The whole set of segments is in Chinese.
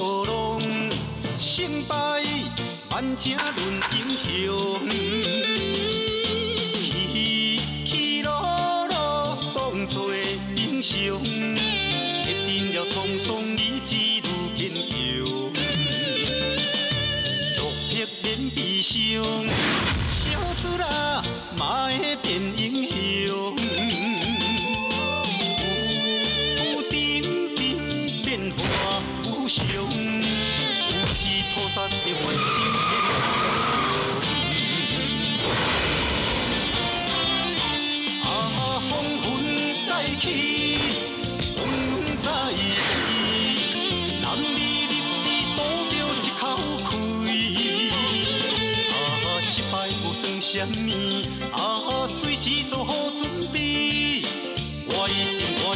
无拢，成败万正论英雄。起起落落当作英雄，历尽了沧桑，意志愈坚强。落魄免悲伤，小子啦嘛会变英雄。 变化无常，有时屠杀的环境啊，风云再起，风云再起，男儿立志赌着一口气。啊，失败无算什么，啊，随时做好准备。我一定会。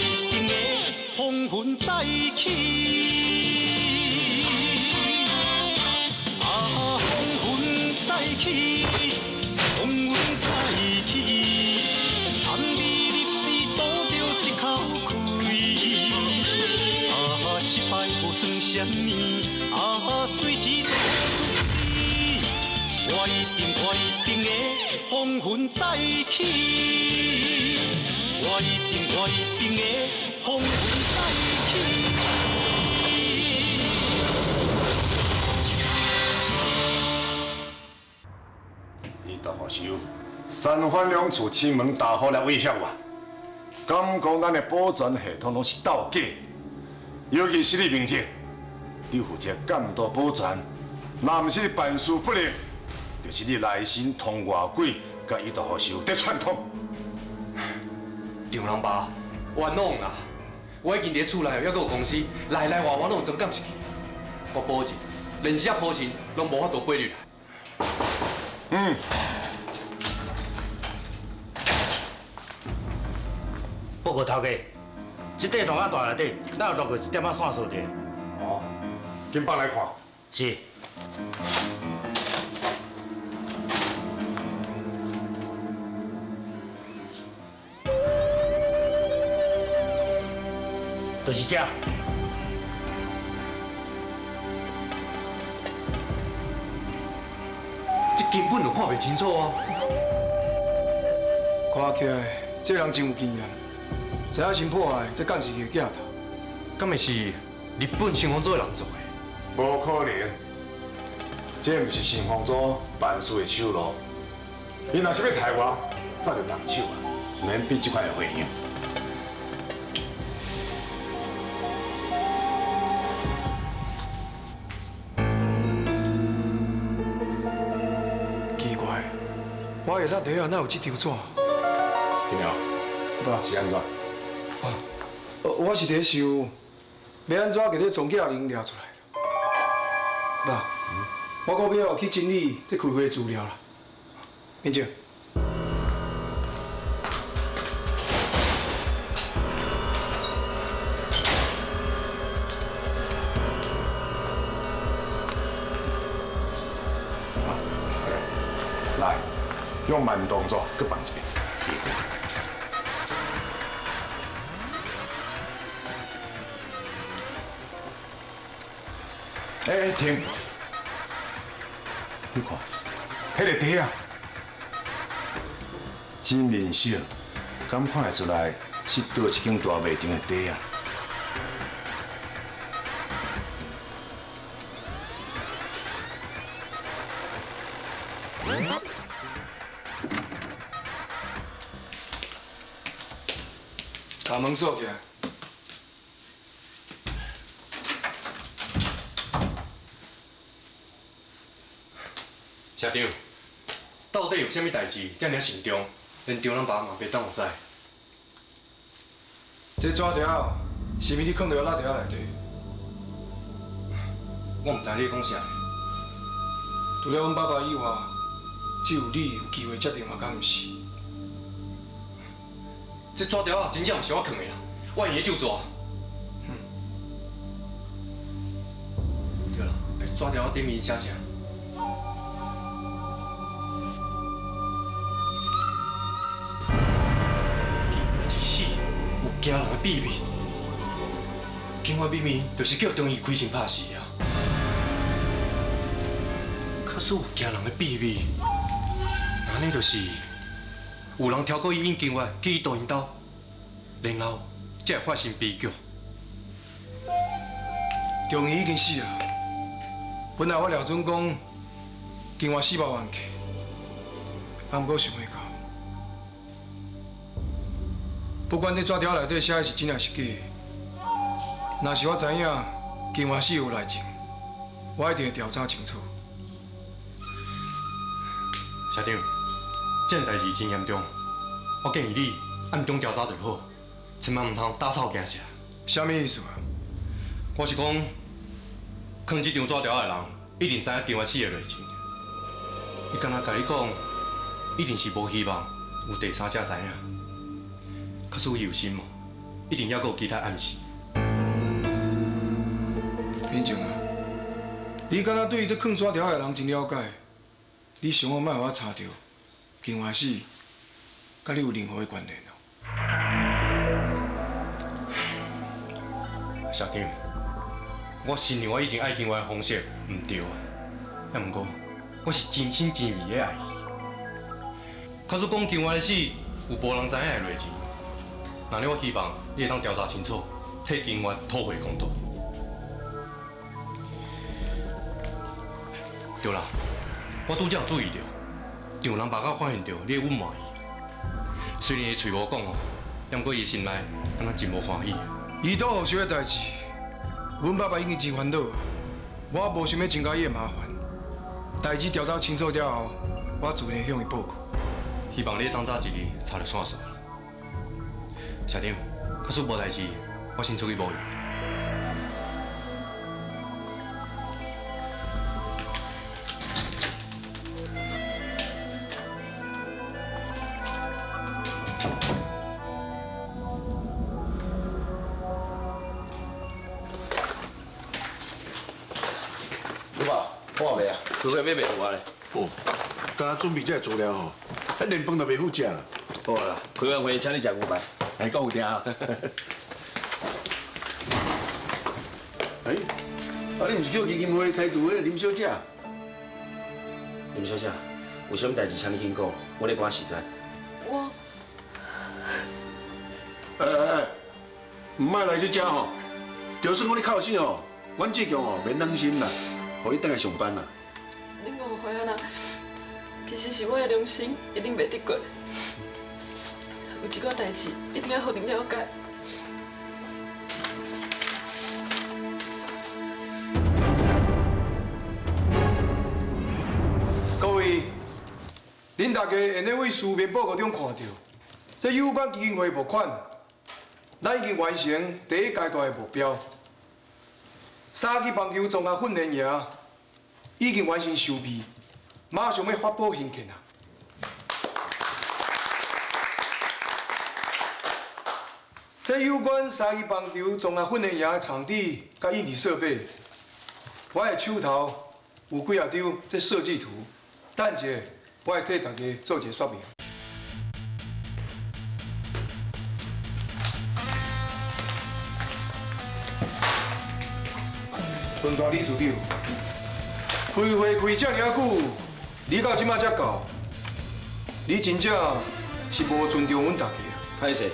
风云再起，啊，风云再起，风云再起，男儿立志赌着一口气，啊，失败无算什么，啊，随时做好准备，我一定会风云再起，我一定会风云。 伊大学修三番两次亲门大户来威胁我，敢讲咱的保全系统拢是盗假，尤其是你明姐，你负责监督保全，若毋是你办事不力，就是你内心通外鬼，甲伊大学修在串通。丈人爸，冤枉啦！我已经伫厝内，还阁有公司，来来往往拢有总监一个，我保证，连一只好心拢无法度背入来。嗯。报告头家，这块龙眼大内底，咱有落过一点仔线索的。哦，紧放来看。是。就是这。这根本就看袂清楚啊！看起来这人真有经验，知影先破坏，这敢是个假头？敢会是日本新风组的人做的？无可能，这毋是新风组办事的手路。伊若是要害我，早就动手啊，免比这款的回应。 我下落底啊，哪有这张纸？金鸟，爸是安怎？我是伫想，要安怎给这庄稼人抓出来？爸，我搁要去整理这开会资料啦。明姐，来。 用慢动作，搁放一遍。哎，停！你看，迄个地啊，真面小，敢看得出来是倒一间大卖场的地啊？把门锁起来。社长，到底有啥物代志这么慎重，连丈人爸嘛袂当有知？这纸条是咪你放在我拉条内底？我毋知你讲啥。除了阮爸爸以外，只有你有机会决定嘛，敢毋是？ 这纸条啊，真正毋是我藏的啦，我用的就纸。对啦，纸条顶面写啥？奇怪一死，有惊人的秘密。警察秘密就是叫中医开心拍死啊。假使有惊人的秘密，安尼就是有人超过伊引警察去伊导因兜，然后才会发生悲剧。中医已经死了。本来我廖准讲，警察死无冤去，啊，毋过想袂到，不管这纸条内底写的是真还是假，若是我知影警察死有内情，我一定会调查清楚。社长，这件代志真严重，我建议你暗中调查就好，千万唔通打草惊蛇。啥物意思啊？我是讲，藏这张纸条的人一定知影警察死的内情。伊敢若甲你讲，一定是无希望有第三者知影。假使伊有心哦，一定还阁有其他暗示。民警啊，你敢若对这藏纸条的人真了解？你想我莫互我查到，警察死，甲你有任何的关联哦？社长，我承认我以前爱警察的方式唔对啊，也毋过我是真心真意的爱伊。假使讲警察的死有无人知影的内情，那呢我希望你会当调查清楚，替警察讨回公道。对啦，我拄则有注意到，丈人目甲发现到你的隐瞒伊，虽然伊嘴无讲哦，但过伊心内敢若真无欢喜。伊倒后续的代志，阮爸爸已经真烦恼啊，我无想要增加伊的麻烦。代志调查清楚了后，我自然向伊报告。希望你当早一日查到线索啦。社长，假使无代志，我先出去摸鱼。你爸，看未啊？开会要卖我咧。哦，刚刚准备这资料吼，迄连饭都袂好食啦。好啦，开完会请你食牛排。还讲有听啊？哎，啊你毋是叫基金会开除迄林小姐？林小姐，有啥物代志请你紧讲，我咧赶时间。我哎，唔莫来这遮吼，就算我咧靠死吼，阮这强吼免担心啦，互你等来上班啦。恁误会啊啦，其实是我的良心一定袂得过。有一寡代志一定要互恁了解。各位，恁大家会用为书面报告中看到，这有关基金会募款，咱已经完成第一阶段的目标。三级棒球综合训练营已经完成收备，马上要发布行券啊！这有关三级棒球综合训练营的场地甲硬体设备，我的手头有几啊张这设计图，等者我会替大家做一个说明。本大理事长，开会开这么久，你到即马才到，你真正是无尊重阮大家。歹势，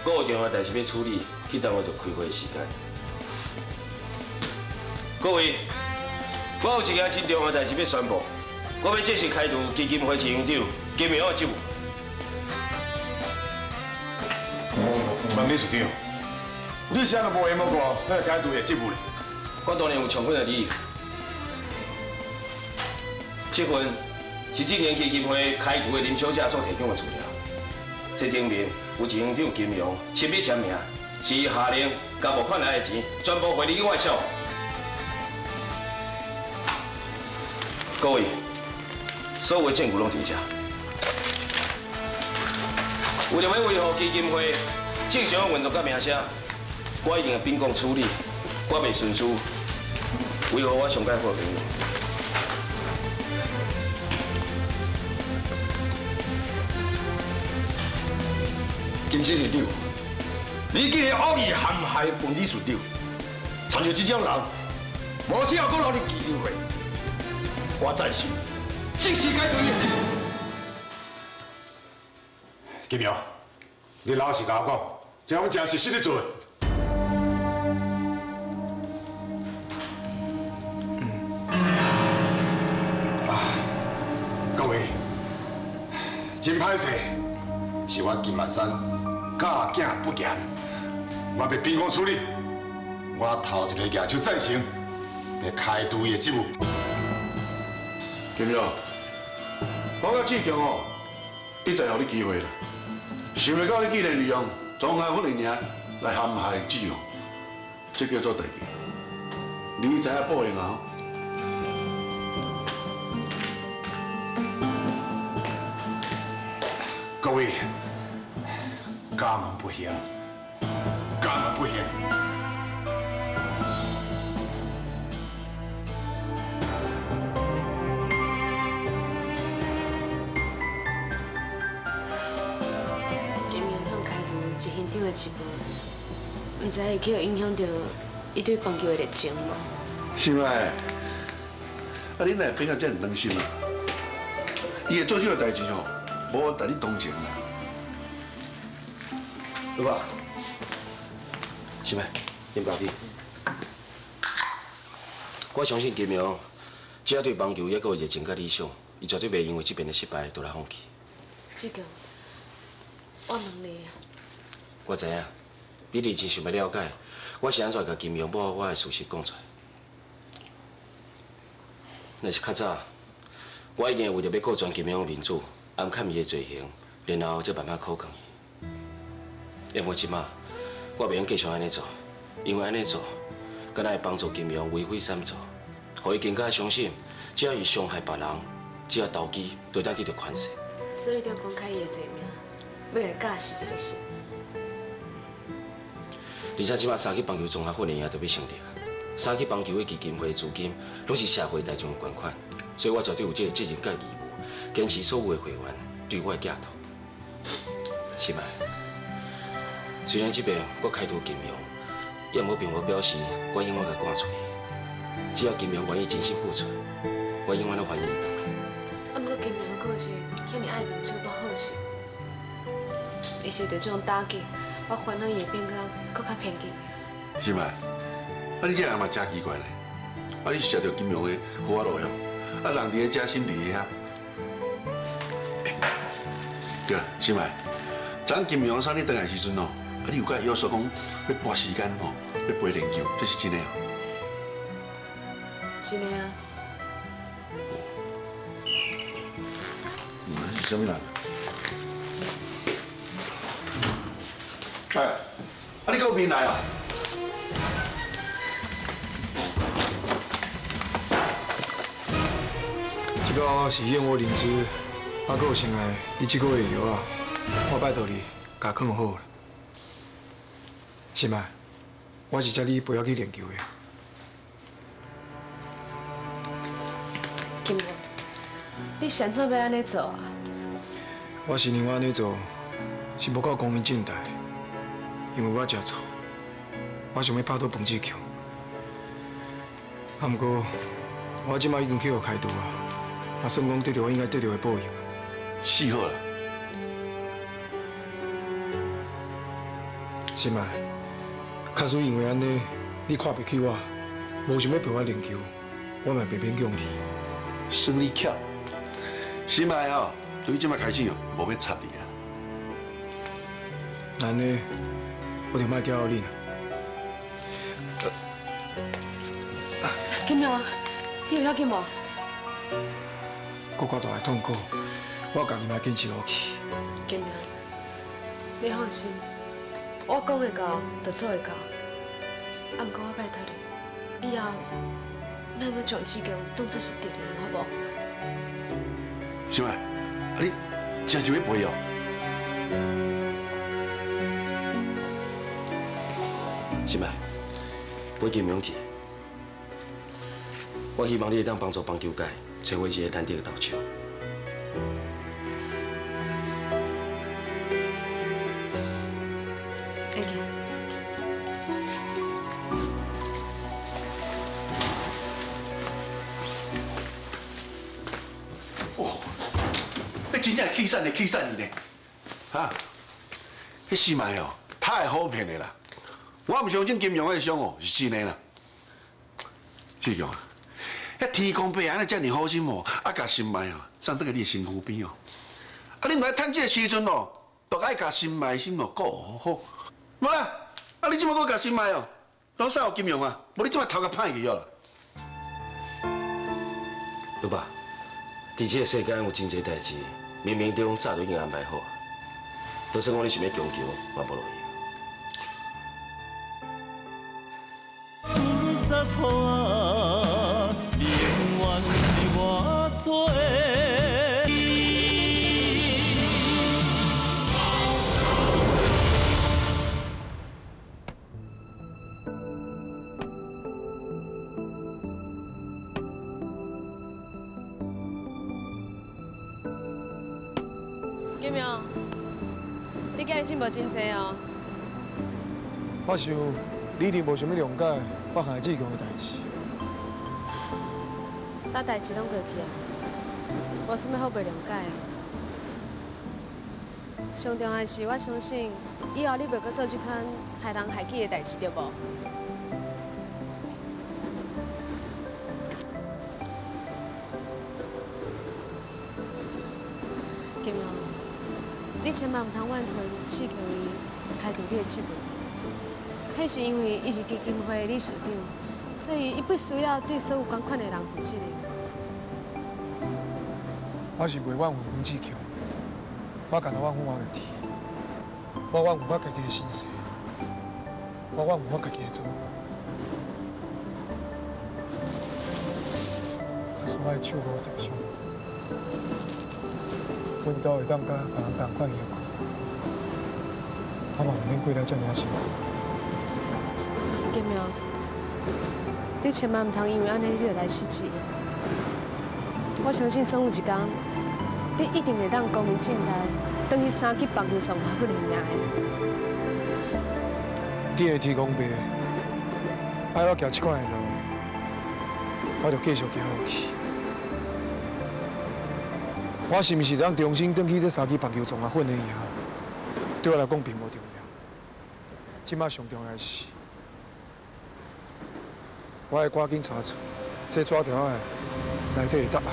我有重要代志要处理，去耽误着开会时间。各位，我有一件真重要代志要宣布，我要正式开除基金会执行长金明的职务。万理事长，你啥都无闲无过，那开除的职务咧？我当然有充分的理由。这份是今年基金会开除的林小姐所提供的资料，这顶面有执行长金荣亲笔签名，是伊下令把募款来的钱全部汇你我的小。各位，所有的证据拢伫遮。为了要维护基金会正常的运作甲名声，我一定会秉公处理，我袂顺输。维护我上介好的朋友。金市市长，你竟然恶意陷害本理事长，像你这种人，无需要我努力基金会。我赞成，即时解除业绩。金苗，你老实甲我讲，这我真实实的做。各位，真歹势，是我金万山教囝不严，我要秉公处理。我头一个举手赞成，要开除伊的职务。金苗，我甲志强哦，一再给你机会啦，想袂到你竟然利用庄海芬的名来陷害志勇，这叫做代志。你知影报应啊？各位，家门不幸，家门不幸。金明向开除一县长的职务，唔知会去有影响到伊对棒球的热情无？是咪？啊，你哪会变到这么冷心啊？伊会做这个代志哦，无我带你同情啦。老爸，是咪？林爸比，我相信金明，只要对棒球也够有热情甲理想，伊绝对袂因为这边的失败就来放弃。志强，我问你啊，我知影，你认真想要了解，我是安怎甲金明把我的事实讲出来。若是较早，我一定会为着要顾全金明的面子，暗砍伊的罪行，然后再慢慢考抗伊。因为即马，我袂用继续安尼做，因为安尼做，敢若会帮助金明为非三做，互伊更加相信，只要伊伤害别人，只要投机，就当得到宽恕。所以要公开伊的罪名，要来驾驶这个事。而且即马三级棒球综合训练营都要成立啊，三级棒球的基金会资金拢是社会大众的捐款，所以我绝对有这个责任甲义务，坚持所有的会员对我的寄托。是吗？虽然这边我开除金明，也无并无表示我永远甲赶出去。只要金明愿意真心付出，我永远都欢迎伊回来。啊，不过金明的个性遐尔爱面子不好势，伊受到这种打击，我烦恼伊会变甲更较偏激。是咪？啊，你这样嘛真奇怪咧！啊，你是食着金融的花路哟，啊，人伫个遮，心伫个遐。对啦，是咪？昨金明送你回来时阵哦，啊，你有甲约束讲要拨时间吼，要陪研究，这是真的哦。真的啊。是什么人？哎，啊，你到边来啊？这个是燕窝灵芝，啊，还有先来你这个月药啊，我拜托你甲藏好了。是吗？我是叫你不要去研究的。金明，你想做要安尼做啊？我是另外安尼做，是不够光明正大，因为我食醋，我想要拍倒彭志强。啊，不过我即摆已经去互开除啊，也算讲得到我应该得到的报应。死好了。是吗？假使因为安尼，你看不起我，无想要陪我研究，我嘛袂勉强你。算你巧，是咪哦？对即摆开始哦，无要插你啊。安尼，我就莫叫你了。金明啊，你有要紧无？搁偌大的痛苦，我家己嘛坚持落去。金明，你放心，我讲会到就做会到。啊，不过我拜托你，以后莫阁将志强当作是敌人，好无？是咪？啊，你真是要陪哦？是咪？陪金明去。我希望你会当帮助棒球界找回一个难得的投手。会去。真正气散伊呢？哈，迄心脉哦，太好骗的啦！我唔相信金庸的伤哦是真的啦。志强啊，迄天公伯安尼遮尔好心哦，啊，甲心脉哦送倒去你的身躯边哦。啊，你唔来趁这个时阵哦，都爱甲心脉心哦顾好好。无啦，啊，你即摆搁甲心脉哦，拢送互金庸啊，无你即摆头壳歹去了。老爸，伫这个世间有真侪代志，冥冥中早就已经安排好，就算我你想要强求，嘛无路用。洒脱啊，你永远是我做的。金明，你今日进步真济哦。我想你一定无想要谅解我和志强的代志。等代志拢过去啊，无啥物好袂谅解的。上重要的是，我相信以后你袂阁做这款害人害己的代志，对无？金明，你千万唔通怨吞刺激伊开除你的职务。迄是因为伊是基金会的理事长，所以伊必须要对所有捐款的人负责任。我是袂怨恨阮志强，我干那怨恨我家己，我怨恨我家己的身世，我怨恨我家己的祖母。可是我的手无着伤，阮兜会当甲别人同款休困，我嘛毋免过来遮尔辛苦。金明，你千万唔通因为安尼你就来失志。我相信总有一天，你一定会当光明正大，等去三级棒球总冠军赢的。你的天公伯，爱我行这款的路，我就继续行落去。我是毋是当重新登去这三级棒球总冠军的以后，对我来讲并无重要。即摆上重要的是，我会赶紧查出这纸条的内底的答案。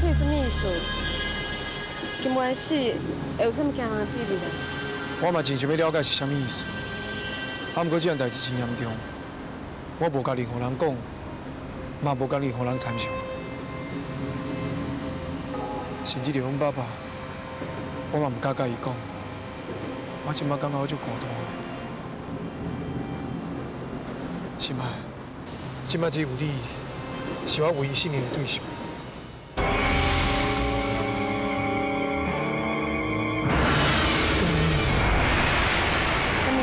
所以什么意思？金门死会有什么惊人的秘密啊？我嘛真想要了解是啥物意思。啊，不过这件代志真严重，我无家己互人讲，嘛无家己互人参详，甚至连阮爸爸，我嘛唔敢甲伊讲。我即摆感觉我足孤单的。心爱，即摆只有你，是我唯一信任的对象。什么？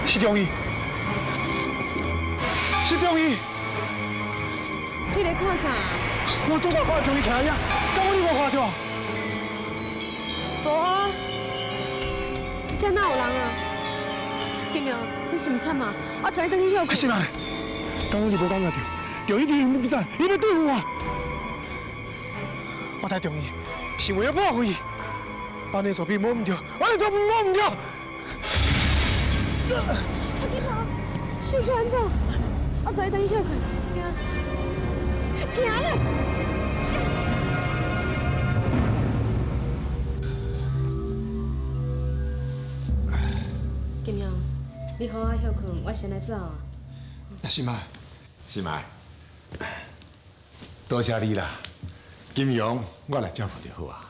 是中医，是中医。你在看啥？我拄到看中医徛呀，敢我你无看到？无啊，遮哪有人啊？金明，你是毋看嘛？我带你回去休困。是吗？刚刚你无感觉到，中医敌人比赛，伊要对付我。我带中医是为了保护伊，安尼做比摸唔着，安尼做比摸唔着。金明，你去安怎？我带你回去休困。行啦。金明，你好好休困，我先来走啊。是吗？是吗？多谢你啦，金庸，我来照顾就好啊。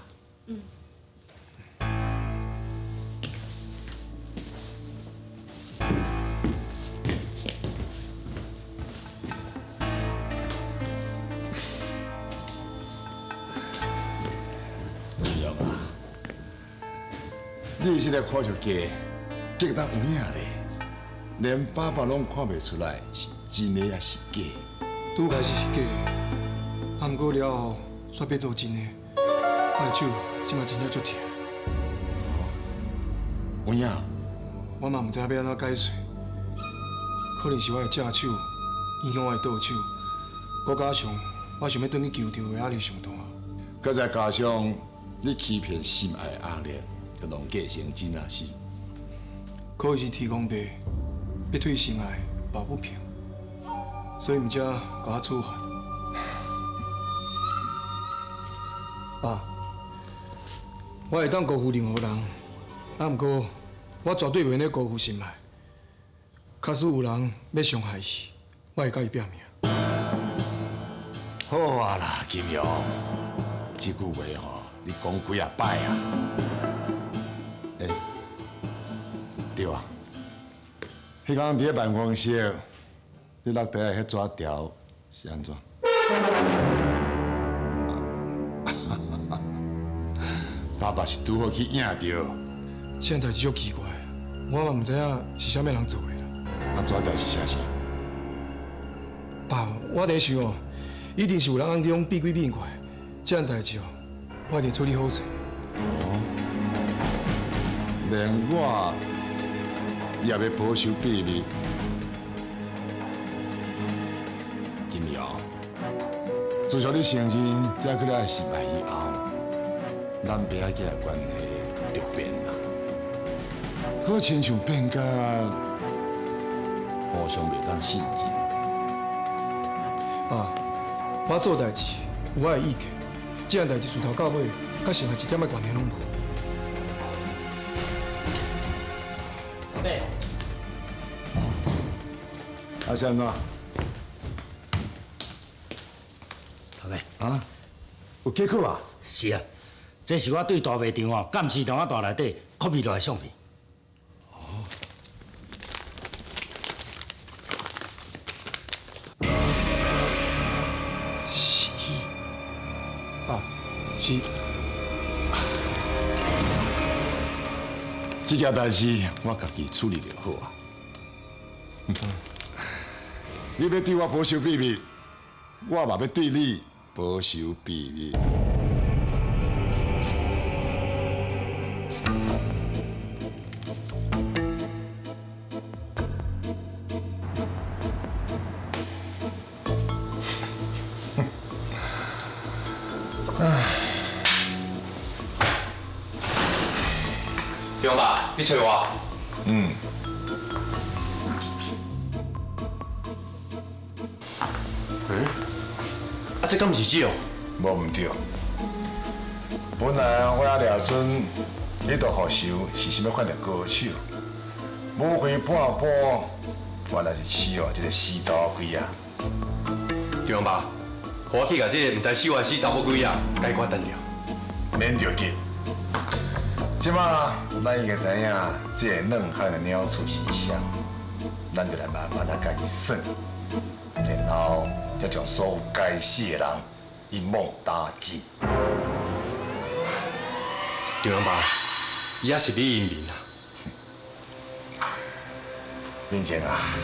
金庸啊，你现在看着假，假得有影咧，连爸爸拢看袂出来是真的还是假。拄开始是假的，啊，不过了后煞变做真的。我的手即嘛真正足痛。有影，我嘛毋知要安怎解释，可能是我的正手影响我的倒手，搁加上我想要转去球场的压力上大。搁再加上你欺骗心爱的阿莲，就弄假成真啊是。可能是天公伯要对心爱抱不平，所以毋才甲我处罚。爸，我会当辜负任何人，啊，毋过我绝对袂咧辜负心爱。假使有人要伤害伊，我会甲伊拼命。好啊啦，金庸，这句话吼，你讲几啊摆啊？对啊，迄天伫咧办公室，你落地下迄纸条是安怎？爸爸是拄好去影着，这样代志足奇怪，我嘛毋知影是啥物人做的啦。啊，纸条是啥事？爸，我在想哦，一定是有人暗中变鬼变怪，这样代志哦，我一定处理好势。连我也要保守秘密。金瑶，自从你承认这个来失败以后，咱爸仔的关系就变啦，好亲像变甲互相袂当信任。爸，我做代志有我的意见，这样代志从头到尾，甲心爱一点仔关系拢无。妹，啊，是安怎？头家啊？有结果啊？是啊，这是我对大卖场哦监视档案袋内底 copy 落来的相片。是，爸，是。这件代志我家己处理就好啊。你要对我保守秘密，我嘛要对你保守秘密。中爸，你找我？嗯。啊，这敢毋是酒？无毋对。本来我遐掠准，你都好想是什么款的歌手，无开半半，原来是饲哦，这个死查某鬼啊！中爸，我去甲这个毋知死活死查某鬼啊解决单了。免着急。即马咱已经知影这个硬汉的鸟处是啥，咱就来慢慢甲伊算，然后再将所有该死的人一网打尽。中爸，伊也是你英明啊。明静啊，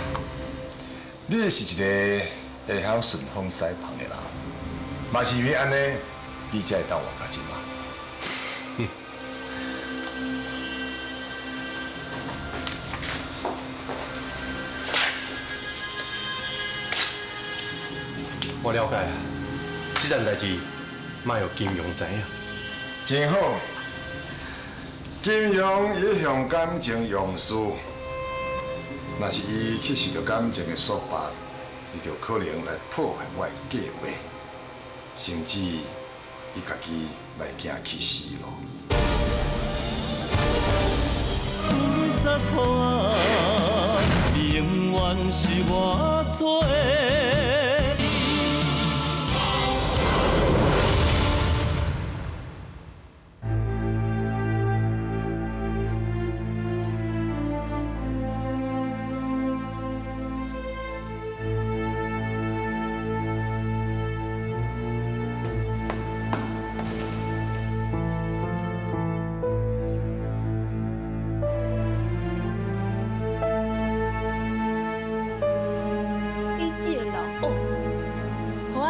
你是一个会晓顺风使旁的人，嘛是因为安尼，你才会当活到即马。我了解啊，这件代志莫有金庸知影。真好，金庸也向感情用事，若是伊去受到感情的束缚，伊就可能来破坏我的计划，甚至伊家己来行去死咯。洒破永远是我做。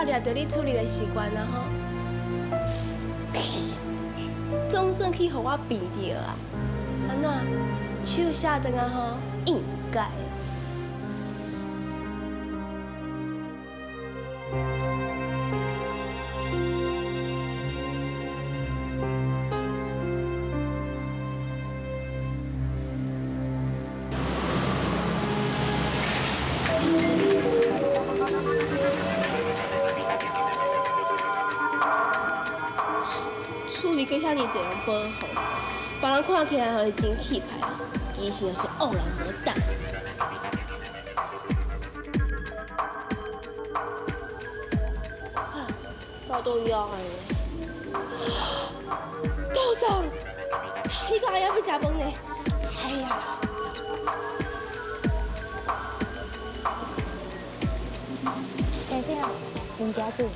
掠到你处理的习惯了吼，总算去互我变着啊！安那手下顿啊吼，应该。处理过遐尼侪人保护，别人看起来会真气派，其实就是恶人无胆。我都要安尼。道上，你家也要食饭呢？哎呀！先生，林家俊。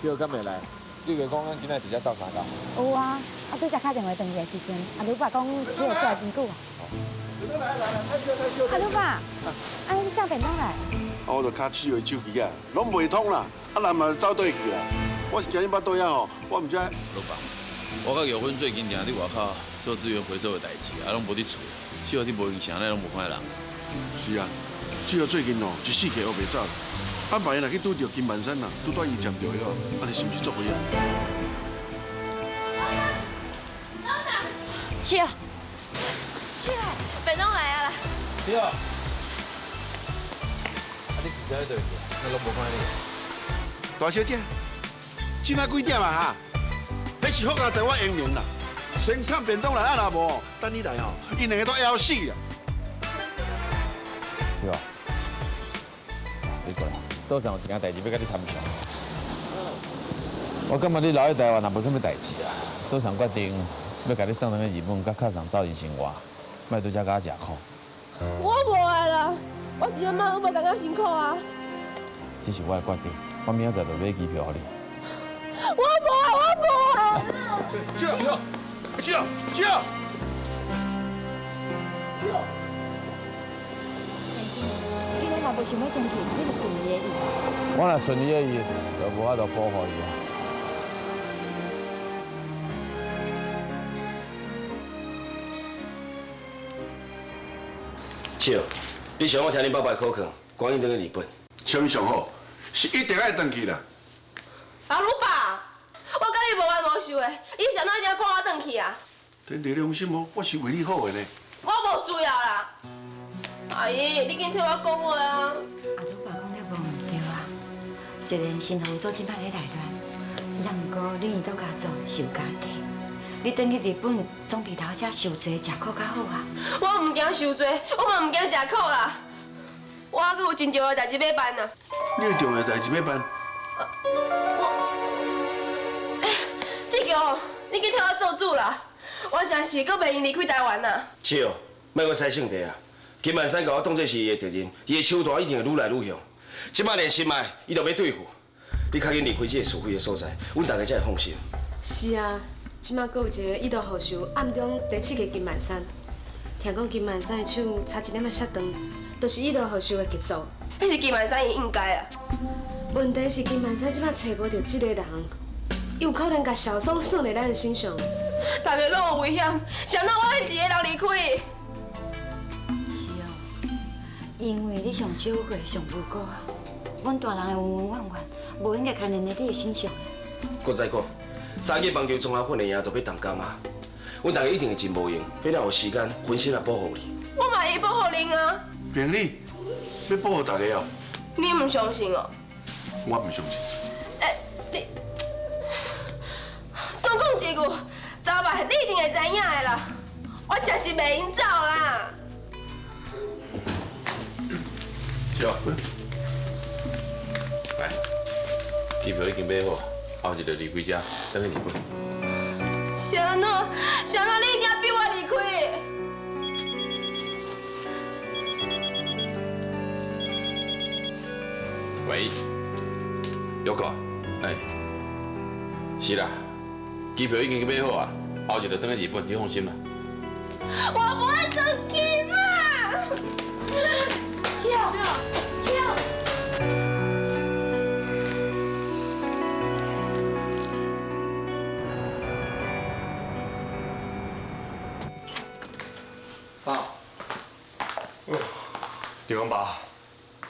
叫敢袂来？你个讲咱今仔直接到三港。有啊，拄则打电话转去的时阵，刘爸讲你会出来真久啊。刘爸，你叫便当来？我就卡试回手机啊，拢袂通啦，人嘛走倒去啦。我是今日捌倒遐吼，我唔知。老爸，我甲玉芬最近定伫外口做资源回收的代志，拢无伫厝，只要伫无影城咧，拢无看到人。是啊，只要最近哦，一世界学袂走。万一若去拄着金万山啦，拄带伊占着个，你是毋是作废啊？起来，起来，便当来啊啦！对啊，你自己喺度，我拢无看你。大小姐，即摆几点啊哈？迄是福家在我英明啦，先送便当来啊，若无，等你来吼，因两个都要死啊！对啊，你过来。岛上有一件代志要甲你参详。我感觉你留喺台湾也无啥物代志啊。岛上决定要甲你送两个日本，甲较上斗阵生活，莫拄则甲我食苦。我无爱啦，我一日晚无感觉辛苦啊。这是我的决定，我明仔载就买机票互你。我无爱，我无爱。去。你若无想要转去，你就顺伊的意。我若顺你的意，就无法度保护伊啊。笑，你想我听恁爸爸口劝，赶紧转去日本。什么上好？是一定爱转去啦。阿鲁爸，我甲你无冤无仇的，你想哪一定要赶我转去啊？天地良心哦，我是为你好的呢。我无需要啦。阿姨，你紧替我讲话啊！阿鲁爸讲了无唔对啊，虽然新妇做真歹咧内乱，也毋过你都家做受家底，你转去日本总比头遮受罪食苦较好啊。我唔惊受罪，我嘛唔惊食苦啦。我还有真重要的代志要办呢。你有重要的代志要办？这个哦，你去替我做主啦。我暂时阁袂用离开台湾啦。笑，莫阁使性地啊！金万山甲我当作是伊的敌人，伊的手段一定会愈来愈凶。即摆连心爱，伊都要对付。你较紧离开这个是非的所在，阮大家才会放心。是啊，即摆阁有一个意图好手暗中在刺激金万山。听讲金万山的手差一点仔摔断，都是意图好手的杰作。迄是金万山伊应该啊。问题是金万山即摆找无到这个人，有可能甲小松算在咱的身上。大家拢有危险，谁让我一个人离开？因为你上少过、上无辜啊，阮大人的冤冤冤冤，无应该牵连在你的身上。搁再讲，三个棒球综合训练营都要动监嘛，阮大家一定会真无用，要若有时间分心来保护你。我嘛会保护恁啊。便利，要保护大家哦。你唔相信哦？我唔相信。你总讲一句，早晚你一定会知影的啦。我真是袂用走啦。笑，来，机票已经买好，后日就离开遮，转去日本。谁诺你一定要逼我离开？喂，有哥，哎，是啦，机票已经买好啊，后日就转去日本，你放心啦。我不会转去啦！笑。对方爸，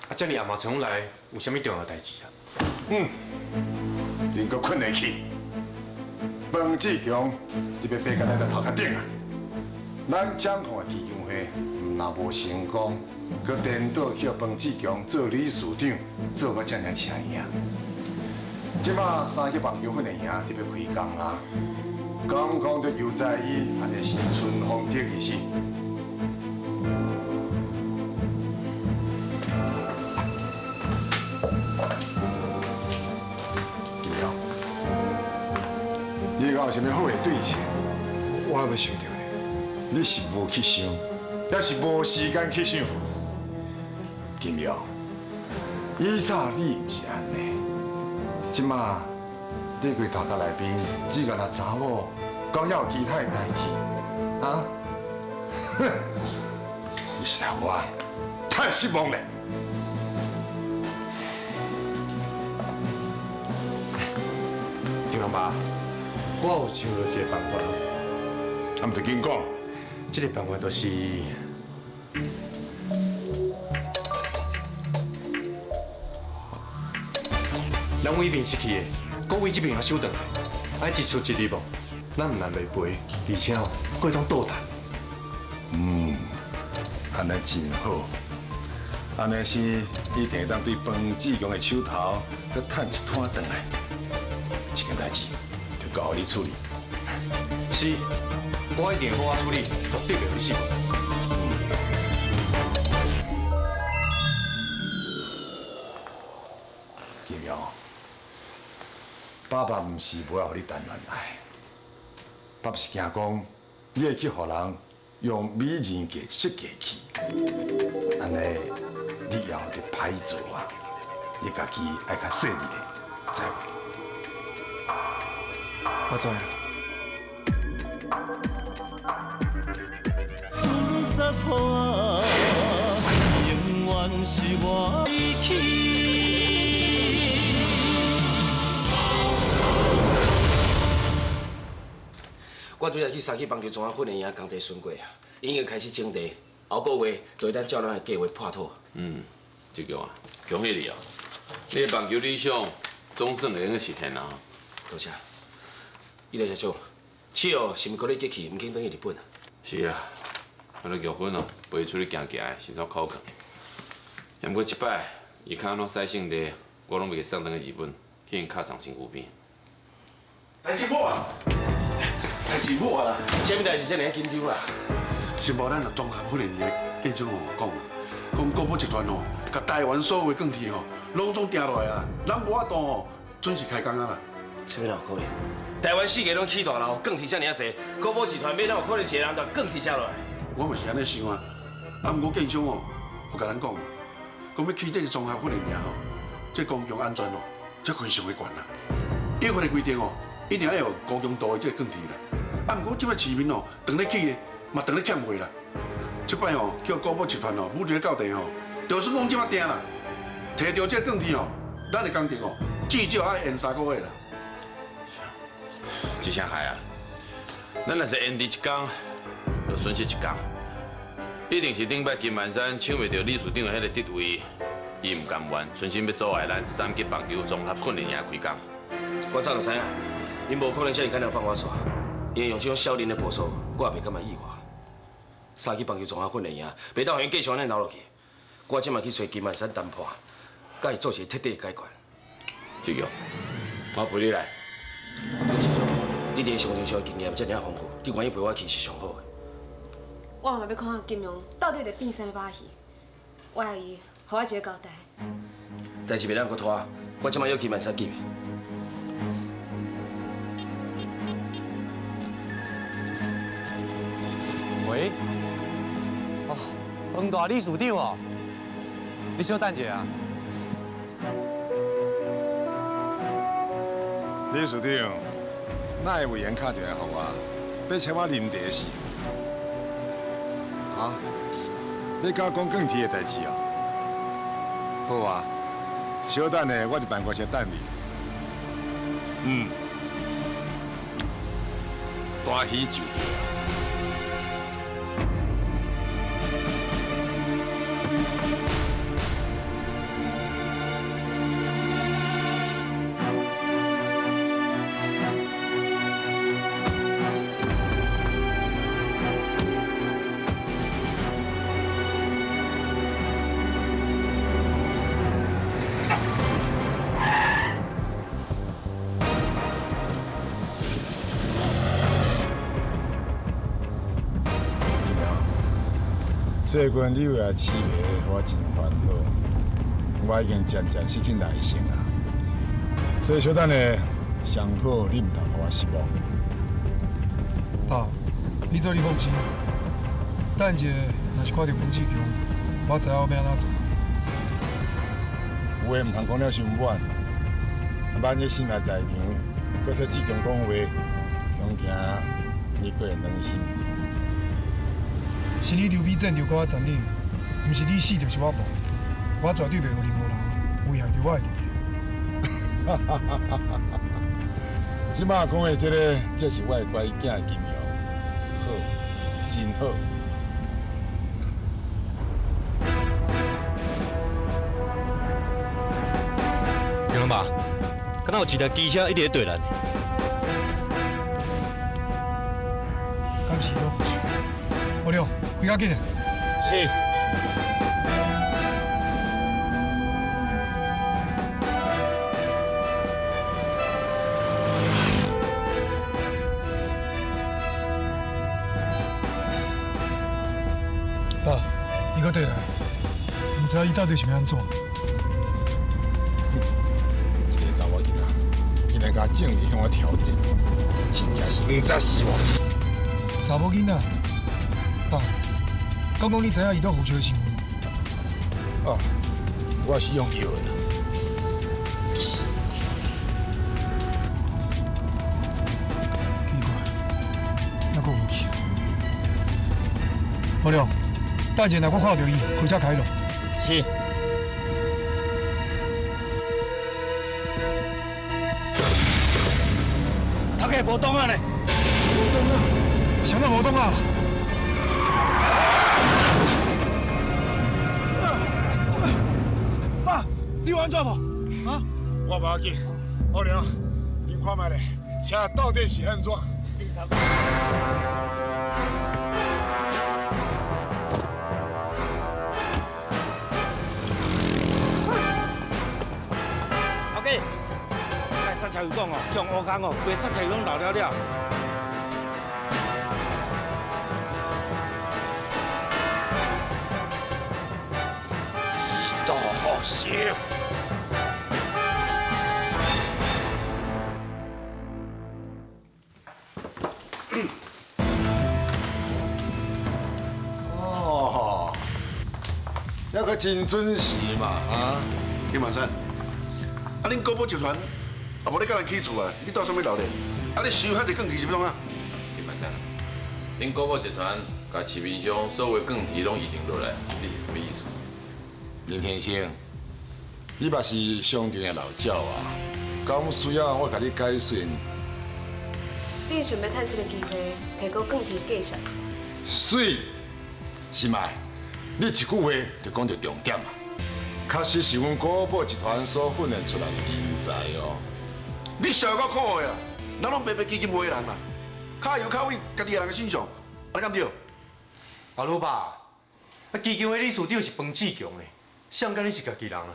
啊，遮尔暗嘛从来有啥物重要代志啊？恁阁困下去。彭志强，你要爬到咱的头壳顶啊！咱掌控的基金会，若无成功，阁颠倒叫彭志强做理事长，做我遮尔请伊啊！即马三级棒球训练营你要开工啊！刚刚就又在意，安尼是春风得意是？金苗，你有啥物好的对策？我还未想到呢。你是无去想，也是无时间去想。金苗，以早你毋是安尼，即马你规头壳内面只有那查某，讲要有其他的代志，啊？哼！你使我太失望了。对方爸，我有想到一个办法。啊，毋着紧讲。这个办法就是，人为面失去的，国为这边也收回来，爱一出一入哦，咱唔难袂赔，而且哦，佫会当倒谈。安尼真好。安尼是一定当对彭志强的手头，佮趁一摊转来。这件代志就交你处理。是，我一定好好处理，绝对袂会失望。金苗，爸爸毋是无要互你谈恋爱，爸爸是惊讲你会去互人用美人计设计去，安尼你以后就歹做啊！你家己爱较细腻的，知无？我知了。洒脱啊，永远是我离去。我拄才去三级棒球中央训练营工地巡过啊，已经开始整地，后个月就会当照咱的计划破土。志强啊，恭喜你哦！你的棒球理想总算会用实现啦！多谢。伊个社长，七号是毋可能激气，毋肯等去日本啊？是啊，我咧玉芬哦，陪伊出去行行的，是煞口渴。也毋过即摆伊脚拢洗性地，我拢袂送转去日本，去因脚床身躯边。代志好啊！代志好啊啦！啥物代志遮尔紧张啦？是无咱综合训练营建长讲国宝集团哦，甲台湾所有的钢铁哦，拢总定落来啊，咱无法度哦，准时开工啊啦。啥物哪有可能？台湾四个拢起大楼，钢铁遮尔啊济，国宝集团要哪有可能一个人把钢铁接落来？我嘛是安尼想啊，毋过建长哦，有甲咱讲，讲要起这个综合训练营哦，这公共安全哦，这非常的悬啦。约法的规定哦，一定要有高强度的这个钢铁啦。毋过即摆市民哦，当咧起的嘛当咧欠货啦。即摆哦，叫国宝集团哦，武力到地哦，就算讲即摆定啦，摕到这个钢铁哦，咱的工程哦，至少爱延3个月啦。一声害啊！咱若是延迟一天，就损失一天。一定是顶摆金万山抢袂到理事长的迄个职位，伊唔甘愿，存心要阻碍咱三级棒球综合训练营开工。我早就知影，因无可能遮尔简单放我煞，因为用这种少年的步数，我也袂感觉意外。三级棒球综合训练营袂当让伊继续安尼留落去，我即马去找金万山谈判，甲伊做一个彻底的解决。志强，我陪你来。你伫上场上的经验遮尔丰富，你愿意陪我去是上好的。我嘛要看看金庸到底会变啥物把戏，我要伊，互我一个交代。代志袂当搁拖，我即马要金万山见面。喂，哦，彭大理事长哦，你小等者啊。理事长，哪会委员打电话给我，要请我啉茶是？啊？你甲我讲钢铁的代志哦？好啊，小等下我就办公室等你。大喜就对。最近你为了饲个，我真烦恼，我已经渐渐失去耐性啊。所以小等下，上好你唔通让我失望。爸，你做你放心，等一下若是看到彭志强，我知影我要安怎做。有话唔通讲了伤晚，万一心内在场，搁替志强讲话，恐惊你个人伤心。是你刘备战斗甲我占领，毋是你死就是我亡，我绝对袂互任何人危害到我的利益。哈哈哈哈哈！即马讲的这是我的乖囝金阳，好，真好。金龙爸，敢若有一台机车一直在对咱？敢是都好事。阿亮，开较紧的。是。爸，伊搁回来，唔知伊到底是要安怎？这个查某囡仔，竟然甲正面向我挑战，真正是唔知死我。查某囡仔，爸，刚刚你知影伊到胡小的身份？哦，我是用药的。奇怪，哪个无去？阿亮，等一下若我看到伊，开车开路。是。头家无动啊呢？无动啊？谁人无动啊？爸，你有安怎无？啊？我无要紧，阿良，你看卖咧，车到底是安怎？是头家。山柴油讲哦，像乌工哦，规山柴油拢老了了。大好笑。哦，那个真准时嘛啊！金万山，啊，恁高宝集团。啊，无你甲人起厝啊？你到啥物楼咧？啊，你收遐济钢铁是要创啊？金万山，恁高宝集团甲市面上所有钢铁拢移定落来，你是什么意思？林先生，你嘛是商场的老鸟啊，敢需要我甲你解说？你想要趁这个机会提高钢铁价值？水，是卖，你一句话就讲到重点啊！确实是阮高宝集团所训练出来的人才哦。你上够可的啊！咱拢白白基金会的人嘛，卡油卡位，家己个人的身上，安尼敢对？阿老爸，啊基金会理事长是彭志强的，谁敢你是家己人啊？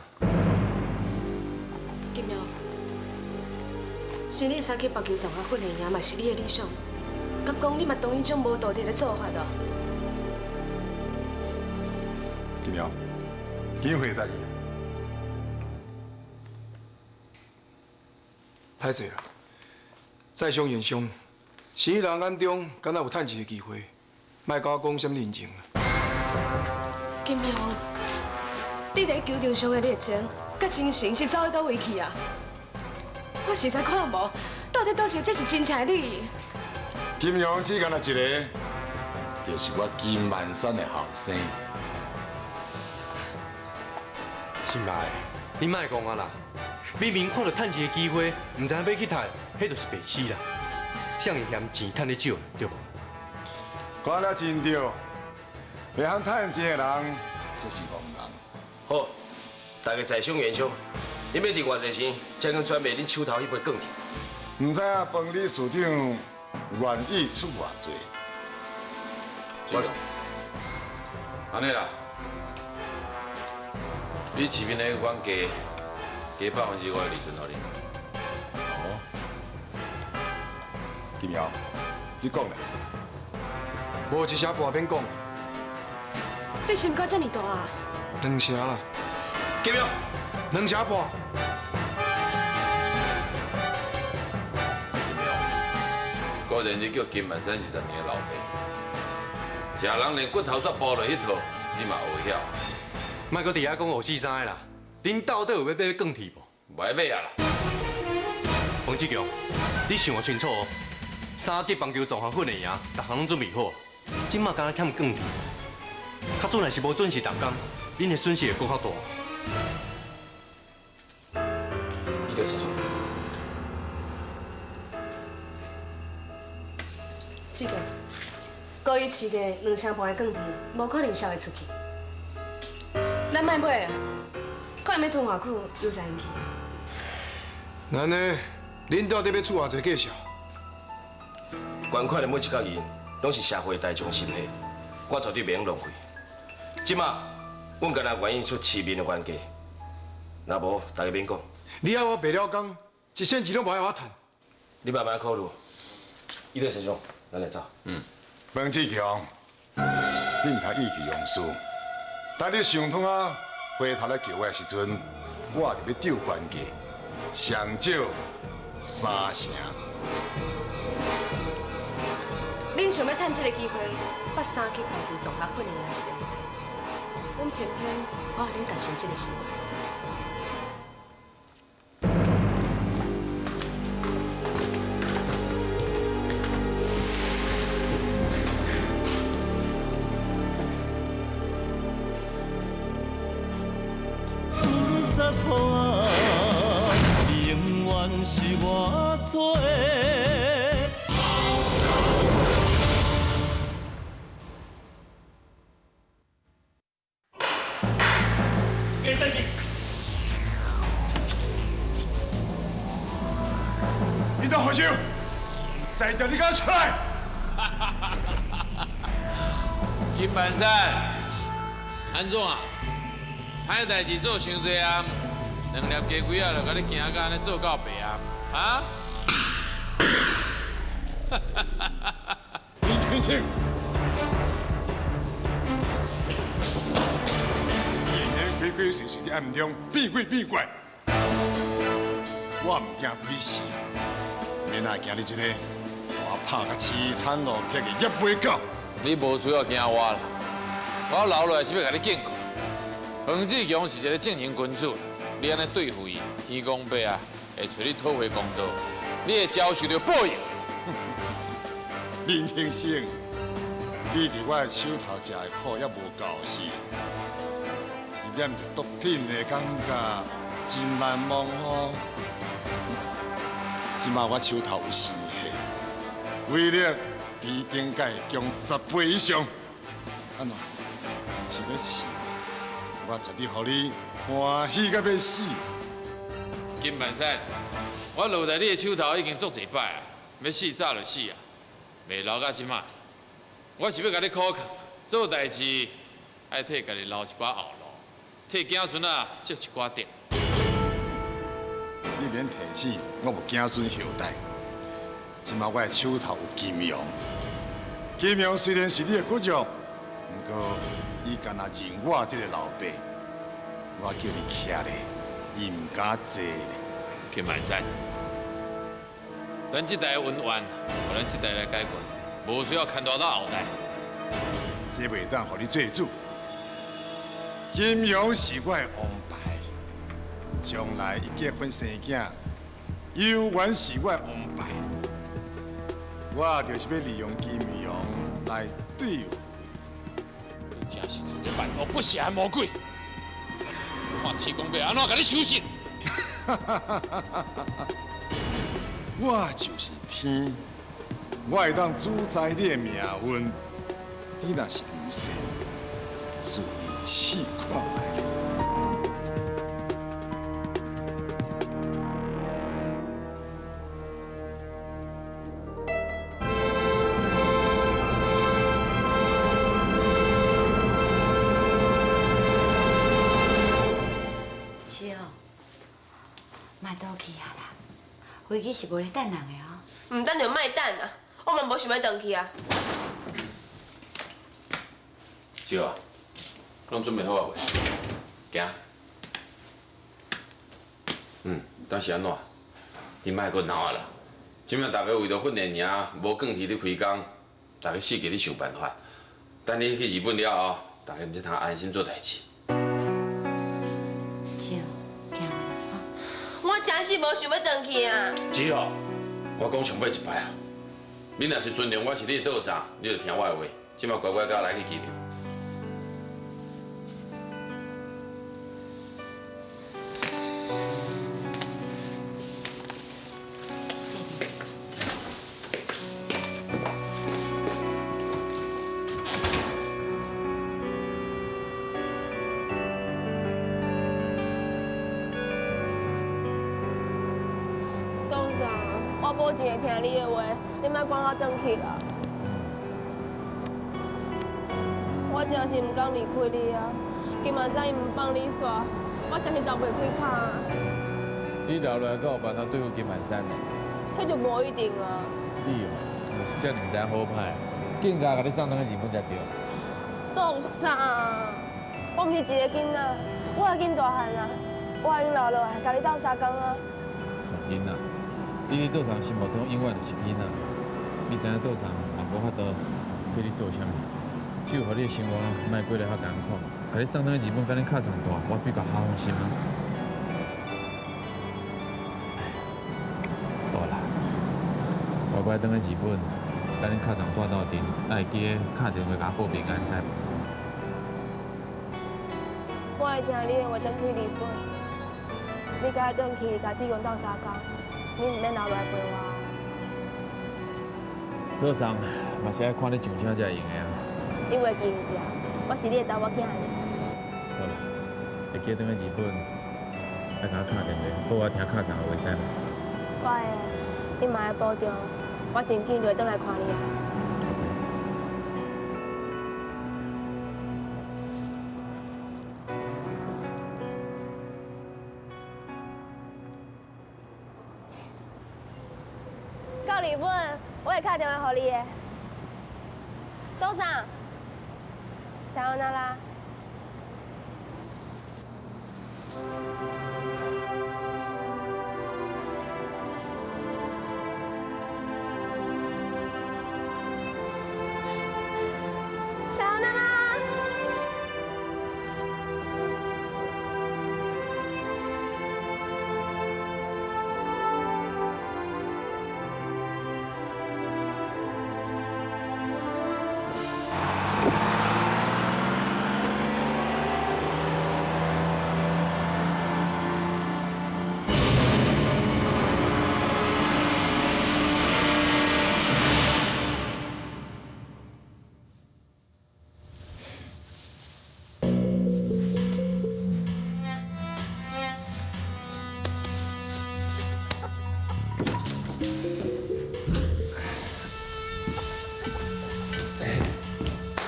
金苗，是你三去北球场甲训练营嘛是你的理想，甲讲你嘛同意种无道德的做法咯。金苗，基金会代志。歹势啦，在商言商，生意人眼中敢若有趁钱的机会，莫甲我讲什么认情啦。金苗，你伫球场上的热情，甲精神是走去倒位去啊？我实在看无，到底倒是这是真正的你？金阳只干那一个，就是我金万山的后生。是咪？你莫讲啊啦！明明看到趁钱的机会，唔知要去趁，迄就是白痴啦。谁会嫌钱趁得少，对无？讲了真对，袂晓趁钱的人，就是戆人。好，大家在商言商，你要伫偌济钱，才能转卖恁手头迄杯钢铁。唔知影彭理事长愿意出偌济？安尼啦，你市面的阮加5%我的利润互你。哦，金瑶，你讲咧？无一声半免讲。你心肝这么大啊？ 2车啦，金明， 2车半。果然你叫金万山20年的老爸，食人连骨头煞剥落迄套，你嘛学晓？莫搁伫遐讲54个啦，恁到底有要买更替无？袂买啊啦！黄志强，你想清楚哦，3级棒球综合训会赢，逐项拢准备好，即马敢若欠更替，较准若是无准时逐工，恁的损失会搁较大。伊就先说。 志强，高一饲个2车半的更替，无可能销会出去。咱莫买啊，看要囤偌久，又才用去。安尼，恁到底要出偌济计数？捐款的每一角银，拢是社会大众心血，我绝对袂用浪费。即马，阮敢若愿意出市民的原价，若无，大家免讲。你要我卖了工，1仙钱拢无爱我趁。你慢慢考虑。伊对先生，咱来走。黄志强，你毋通意气用事。等你想通啊，回头来叫我的时阵，我就要丢关价，上少3成。恁想要趁这个机会，把3级棒球综合训练赢1个，阮偏偏我互恁达成这个心愿。 永远是我做。你当何手？再叫你敢出来！金板山，安怎啊？歹代志做伤济暗，2粒鸡龟仔就甲你行到安尼做到白暗，啊？李天星，夜夜鬼鬼祟祟在暗中变鬼变怪，我唔惊鬼死，免来惊你这个我拍甲凄惨落魄的叶尾狗。你无需要惊我啦，我留落来是要甲你警告。黄志强是一个正经君子，你安尼对付伊，天公伯啊会找你讨回公道，你会遭受到报应。林天星，你伫我的手头食的苦也无够是，一点着毒品的感觉真难忘哦。即马我手头有新货，威力比顶届强10倍以上。安怎？是要试？我绝对互你欢喜到要死。金万山，我落在你的手头已经足一摆啊，要死早就死啊，袂留到即马。我是要甲你考考，做代志爱替家己留一寡后路，替子孙啊积一寡德。你免提醒，我无子孙后代。即马我的手头有金羊，金羊虽然是你的骨肉，不过伊干那认我这个老爸，我叫你徛咧，伊唔敢坐咧。金万山，咱这代的恩怨，互咱这代来解决，无需要牵拖到后代。这袂当互你做主。金羊是我的王牌，将来伊结婚生囝，永远是我的王牌。我就是要利用金羊来对付你真是一个万恶不赦的魔鬼！看天公伯安怎甲你收拾？我就是天，我会当主宰你的命运。你若是不信，自你试看卖。七哦，莫倒去啊啦，飞机是无咧等人的哦。唔等就莫等啊，我嘛无想要回去啊。小啊，拢准备好啊未？行。但是安怎？你莫搁闹啊啦！即摆大家为着训练尔，无更替咧开工，大家四界咧想办法。等你去日本了后，大家毋才通安心做代志。我真是无想要回去啊！只好我讲上尾一摆啊，你若是尊重我是你的倒上，你就听我的话，即摆乖乖甲我来去机场。我保证会听你的话，你莫赶我转去啦。我真是唔敢离开你啊！今晚早伊唔放你煞，我真是走袂开脚啊！你留落来，阁有办法对付金万山呢？迄就无一定啊。你哦，就是遮尔唔知好歹，更加甲你送转去日本才对。做啥？我唔是一个囡仔，我已经大汉啊，我已经老落来，甲你斗相共啊。囡仔。你伫岛上心目中永远就是囡仔，你知影岛上也无法度对你做啥物，只有互你的生活莫过得较艰苦，甲你送转去日本，甲你卡上大，我比较好放心啊。好啦，乖乖转去日本，等你卡上大到阵，爱记得打电话甲我报平安，知无？我会听你的话，转去日本。你甲我转去，甲志勇斗相共。你唔免留落来陪我。岛上嘛是爱看你上车才会用的啊。你袂记唔掉，我是你的查某囝。好啦，会记转去日本，爱甲我打电话，报我听卡上的话，知无？我会，你嘛要保重，我真紧就会转来看你啊。到日本，我会打电话给你的。岛上，さよなら。さよなら。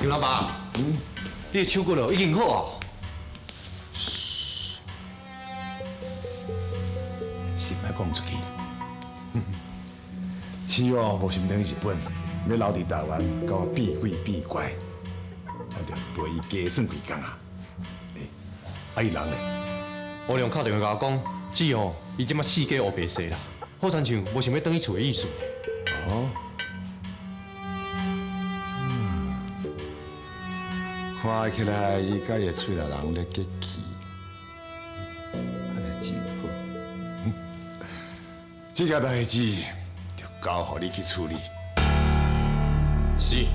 杨老爸，你的手骨了已经好啊。先莫讲出去。青哦，无心等去日本，要留伫台湾，甲我避鬼避怪，我着陪伊加算几工啊。啊，伊人呢？我娘打电话甲我讲，姊哦，伊即马四界黑白死啦，好亲像无想要转去厝的意思。哦。看起来伊甲伊厝内人咧结气，安尼真好。这件代志就交互你去处理。是。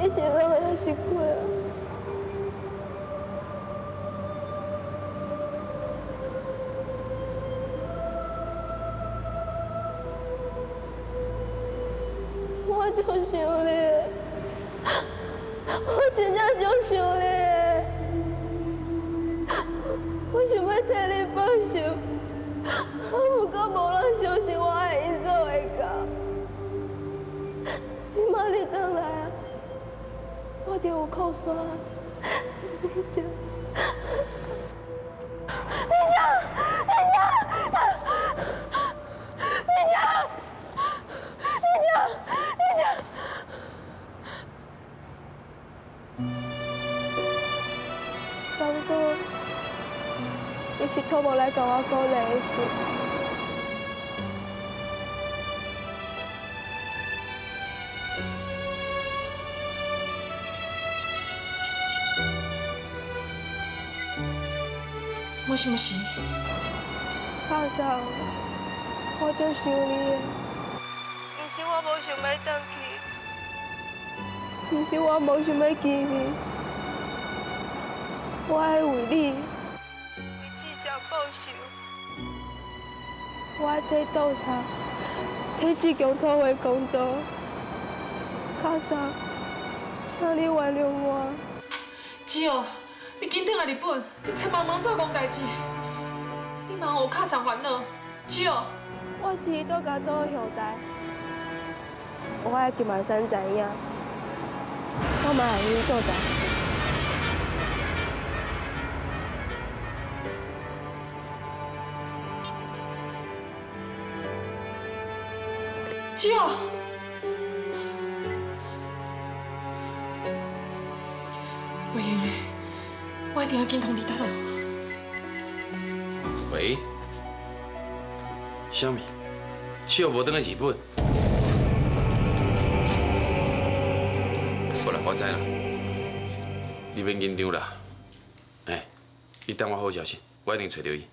你是让我要辛苦啊！足想你的，我真正足想你的。我想要替你报仇，不过无人相信我会因做会到。今摆你回来啊，我就有靠山。你讲，你讲，你讲，你讲，你讲，你讲。三哥，你是托无来甲我鼓励的事。もしもし。靠上，我就想你的。其实我无想要回去，其实我无想要见你。我爱为你，为志强报仇。我爱替斗相，替志强讨回公道。靠上，请你原谅我。只有。你紧转来日本，你千万莫再讲代志，你莫互卡上烦恼。只有我是伊拄甲做兄弟，我爱金万山知影，我嘛会伊做代志。只有。袂用的。我一定要紧通你达咯。喂，啥物？七号无转去日本？好啦，我知啦，你免紧张啦。哎，你等我好消息，我一定找到伊。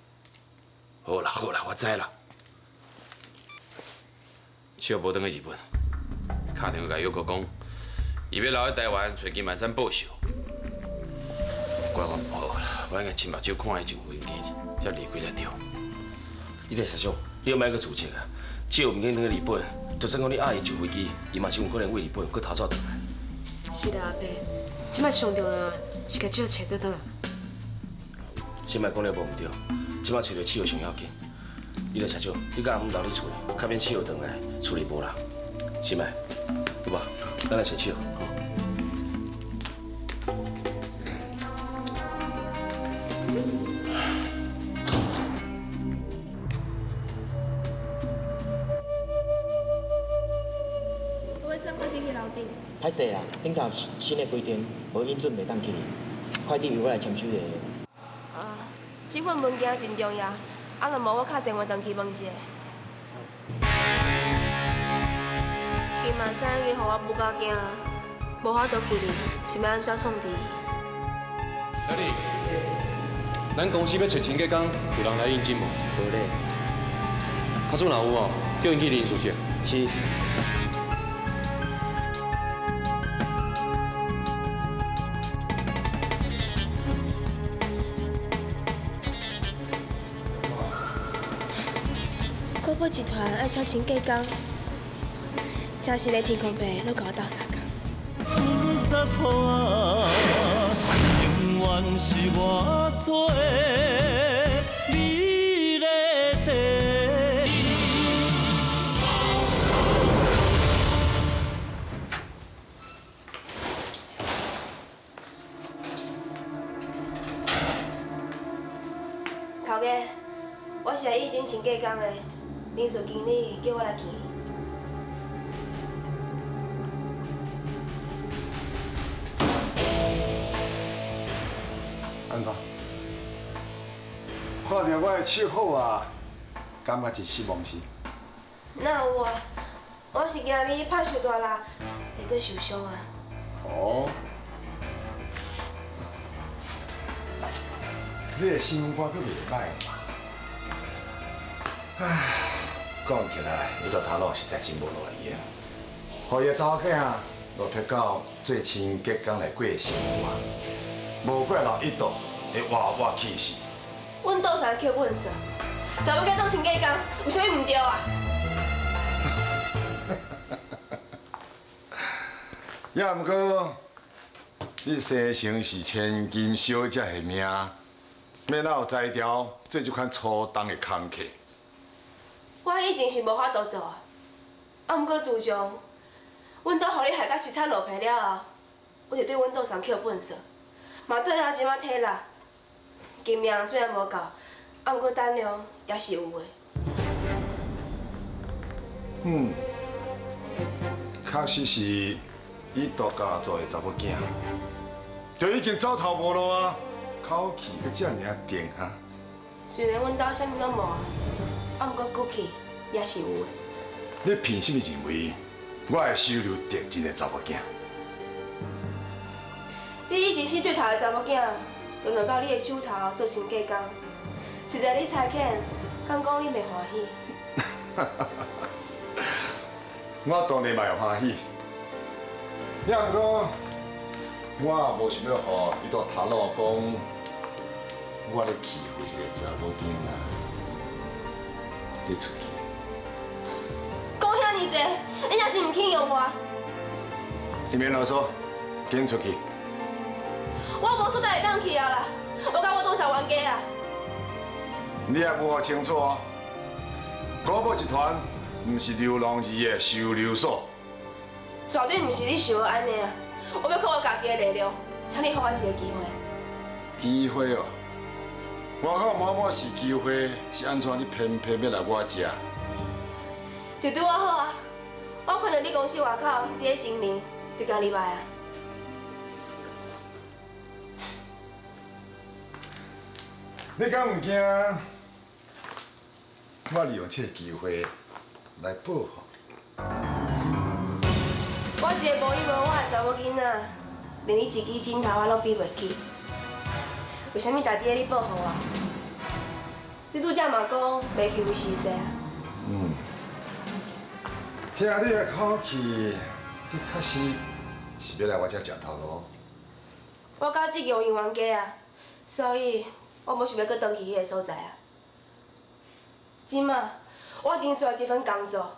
好啦好啦，我知啦。七号无转去日本，打电话甲要求讲，伊要留喺台湾找金万山报仇。怪我唔好啦，我应该亲目睭看伊上飞机，才离开才对。你个社长，你莫阁自责啊！只要唔肯转去日本，就算讲你爱伊上飞机，伊嘛是有可能为日本阁逃走倒来。是啦，阿伯，即摆上重要是甲只有找得到。先莫讲了无唔对，即摆找到七号上要紧。你个社长，你甲阿姆留你厝里，较免七号回来处理无人。是咪？对吧？咱来找七号。歹势啦，顶头新的规定，无允准袂当去哩。快递由我来签收就会。这份物件真重要，啊，若无我敲电话回去问一下。金万山已经互我不高惊，无法度去哩，是要安怎创治？小李，咱公司要找清洁工，有人来应征无？无咧。假使若有哦，叫因去林书记。是。国宝集团爱请清洁工，真是咧天公伯，都甲我斗相共。永远是我做你的地。头家，我是来应征清洁工的。林树经理叫我来见你。安怎？看到我的笑好啊，感觉一丝忘事。哪有啊？我是惊你拍受大力，会阁受伤啊。哦。你的新闻歌阁袂歹嘛？唉。讲起来，你这头路实在真无路理啊！互伊个查某囝落魄到做清洁工来过生活，无怪人一度会哇哇气死。阮倒啥叫阮说？查某囝做清洁工，有啥物唔对啊？也毋过，你生成是千金小姐的命，免哪有才调做这款粗重的工课。我以前是无法度做啊，毋过自从阮兜互你害甲凄惨落魄了后，我就对阮兜上扣本色，嘛对咱即马体力，金命虽然无够，毋过胆量也是有的。确实是伊独家做的查某囝，就已经走投无路啊，口气阁遮尔重哈。虽然阮兜啥物拢无啊，毋过骨气也是有的。你凭什么认为我会收留定真的查某囝？你以前死对头的查某囝，轮到到你的手头做成嫁工，随着你差遣，敢讲你袂欢喜？我当然嘛会欢喜，也毋过我也无想要互伊在头路讲我咧欺负一个查某囡仔，你出去。讲遐尼济，你若是唔肯用我，你免啰嗦，紧出去。我无所在会当去啊啦，我甲我多少冤家啊！你也无学清楚哦，古堡集团毋是流浪儿的收留所。绝对毋是你想的安尼啊！我要靠我家己的力量，请你给我一个机会。机会哦，外口满满是机会，是安怎你偏偏要来我遮？就对我好啊！我看到你公司外口一个精灵，就交你来啊！你敢唔惊？我利用这个机会来报复。我一个无依无我的查某囡仔，连你一支枕头我拢比袂起，为虾米家己要你报复我？你拄则嘛讲袂欺负死势啊？听你的口气，你确实是要来我遮食头路。我甲即个有冤家啊，所以我无想要搁回去迄个所在啊。即马我真需要这份工作，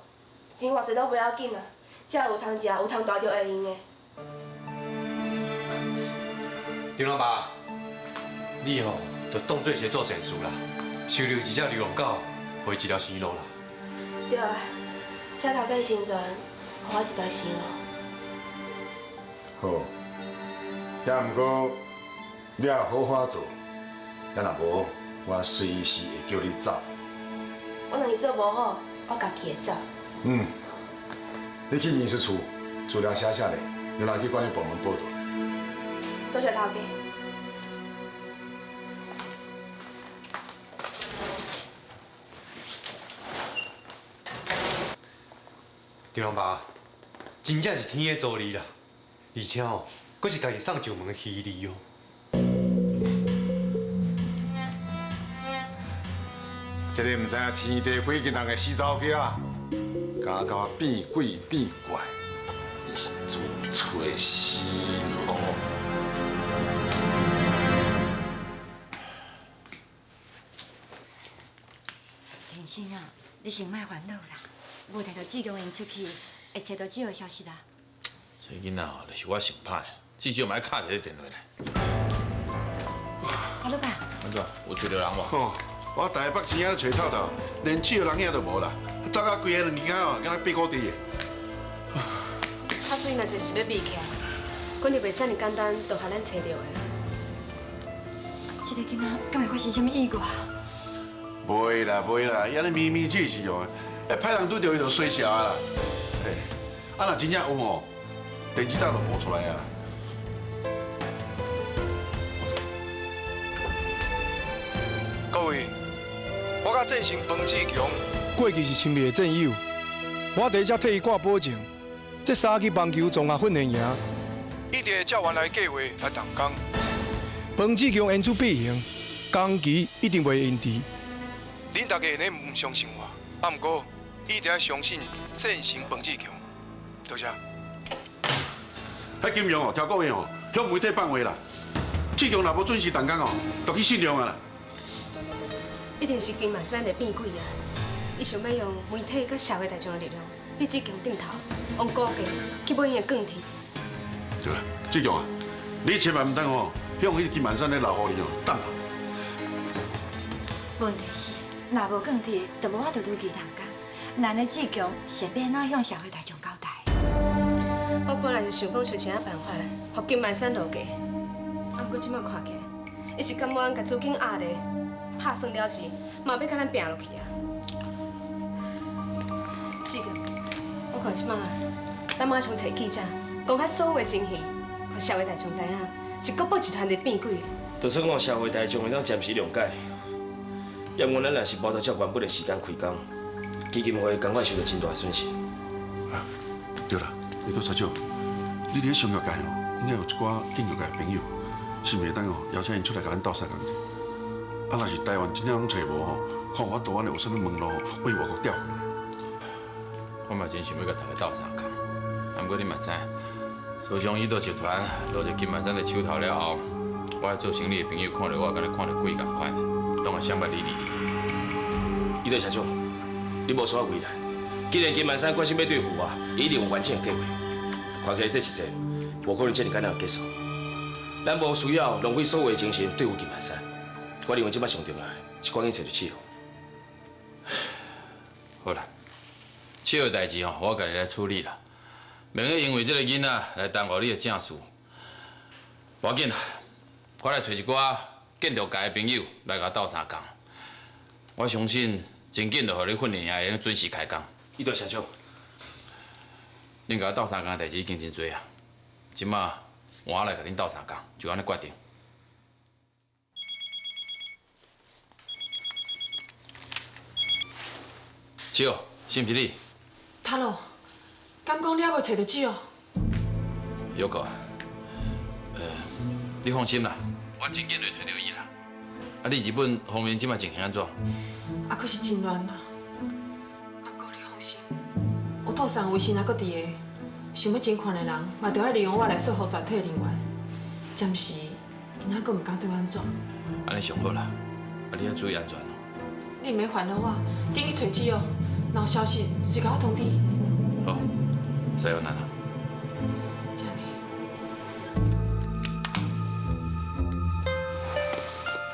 钱偌济都不要紧啊，只要有通食，有通大就会用的。张老爸，你吼就当做是做善事啦，收留一只流浪狗，陪一条生路啦。对啊，请头家成全，互我一条生路。好，也毋过你也好好做，也若无，我随时会叫你走。我若是做无好，我家己会走。你去研事处，资料写下来，然后去管理部门报道。多谢头家。张老爸，真正是天的助力啦，而且哦，佫是家己送上门的喜礼哦。这个唔知影天地几个人的死查某囝，敢甲我变鬼变怪，你是自找死路。天心啊，你先莫烦恼啦，无听到志强因出去，会找到这个消息啦。这囡仔哦，就是我想歹，至少莫敲一个电话来。阿老爸，安怎？有找到人无？哦，我台北钱仔都找透透，连手人影都无啦，走到规个两间哦，敢若八股地的。他所以若就是要避起来，肯定袂遮尔简单就互咱找到的。这个囡仔敢会发生什么意外？袂啦袂啦，伊安尼咪咪只是哦，歹人拄着伊就衰笑啦。啊若真正有哦，电视台就播出来啊。各位，我甲振兴彭志强过去是亲密的战友，我第一只替伊挂保证，这3支棒球综合训练营一定会照原来的计划来动工。彭志强因此必赢，工期一定袂延迟。恁大家呢唔相信我，啊，不过一定要相信振兴彭志强。多谢。迄金融哦，超过的哦，向媒体放话啦。志强若无准时动工哦，就去信用啊啦。一定是金万山的变鬼啊！伊想要用媒体甲社会大众的力量，逼志强顶头，用高价去买伊的冠体。对啦，志强啊，你千万唔当哦，向迄金万山的老狐狸哦等下。问题是，若无降铁，就无法度如期动工。咱的志强是要安怎向社会大众交代？我本来是想讲想其他办法，互金万山落价。啊，不过即摆看起来，伊是甘愿甲资金压咧，拍算了钱，嘛要甲咱拼落去啊。志强，我看即摆，咱马上找记者，讲较所有的情形，互社会大众知影，是国宝集团在变鬼。就算讲社会大众会当暂时谅解，要阮咱若是无到照原本的时间开工，基金会赶快受到真大损失。啊，对啦，你都社长，你伫商业界哦，应该有一寡建筑界的朋友，是袂当哦邀请因出来甲咱斗相共者。啊，若是台湾真正拢找无吼，看我台湾有啥物门路为外国调回来。我嘛真想要甲大家斗相共，啊，不过你嘛知，自从伊岛集团落入金万山的手头了后，我做生意的朋友看到我，敢若看到鬼共款，当然想捌你。伊队社长，你无所谓为难。既然金万山决心要对付我，伊一定有完整的计划。看起来这一切无可能这么简单就结束。咱无需要浪费所有的精神对付金万山。我认为即摆上重要的是赶紧找到契合。好啦，契合代志吼，我家己来处理啦。免去因为这个囡仔来耽误你的正事。无要紧啦，我来找一寡建筑界的朋友来甲我斗相共。我相信真紧就互你训练也会准时开工。伊队社长，恁甲我斗相共的代志已经真多啊，即马我来甲恁斗相共，就安尼决定。七号，是毋是你？塔罗，敢讲你还无找到纸哦？有个，你放心啦，我真紧会找到伊啦。啊，你日本方面即摆情形安怎？啊，可是真乱啦。啊，不过你放心，有岛上卫生还搁伫个，想要侦看的人嘛，着要利用我来说服全体人员。暂时，因还搁唔敢对阮做。安尼上好啦，啊，你要注意安全哦。你唔免烦恼我，紧去找纸哦。若有消息，随甲我通知。好，加油，娜娜。这样。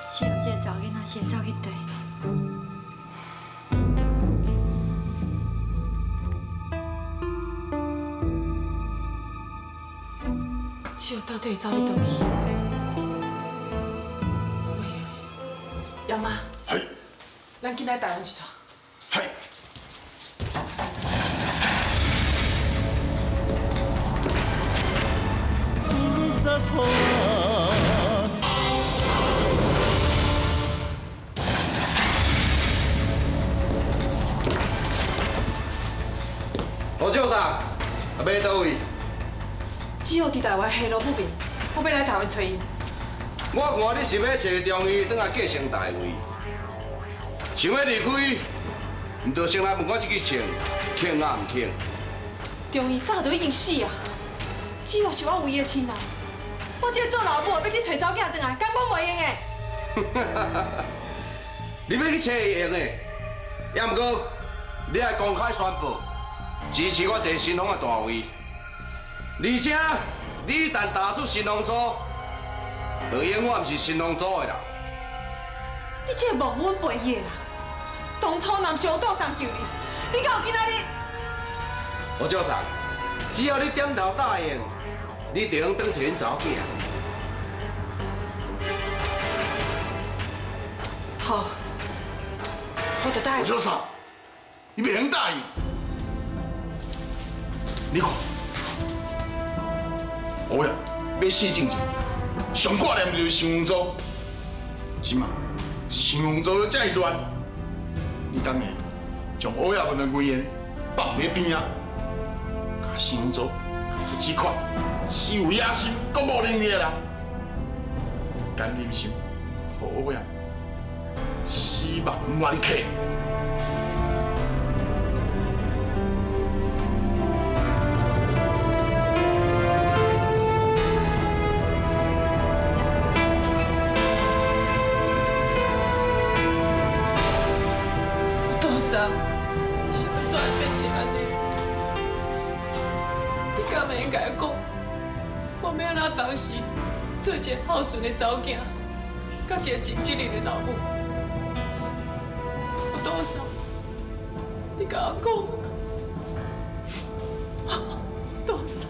七号这个查某囡仔先走去对。七号到底走去倒去？喂，杨妈。係。咱紧来台湾一趟。係。胡少长，啊，要倒位？只有伫台湾下落不明，我要来台湾找伊。我看你是要找中医，转来继承大位。想要离开，唔着先来问我这句情，肯啊唔肯？中医早就已经死啊！只有是我唯一的亲人，我这个做老母要去找某囝转来，根本袂用的。你要去找会用的，也毋过你爱公开宣布支持我坐新郎的大位，而且你一旦踏出新郎组，就永远是新郎组的啦。你这个忘恩背义的人，当初南上岛上救你，你敢有今仔日？胡少长，只要你点头答应，你就能转找恁查某囝。好，我就答应。胡少长，你袂能答应。你看，欧阳要死之前，上挂念就是新王组。即马新王组这么乱，你当然将欧阳文的威严放在边啊！甲新王组这款只有野心、国无能力的人，甘忍心，互欧阳死亡冤客。想要怎变成安尼？你敢袂应该讲？我要安怎当时做一个孝顺的查某囝，甲一个尽责任的老母？我多少？你甲我讲，多少？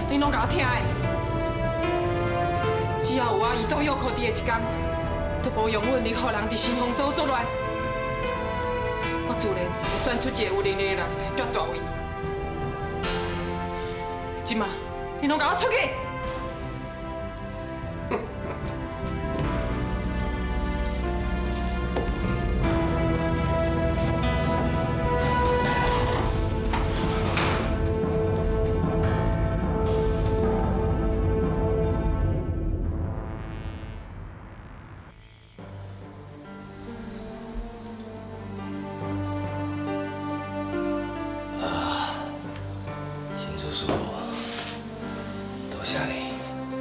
你拢甲我听的，只要有我移动药库伫的一天，都无容阮你互人伫心中作乱。我自然会选出一个有能力的人来夺大位。即马，你拢甲我出去！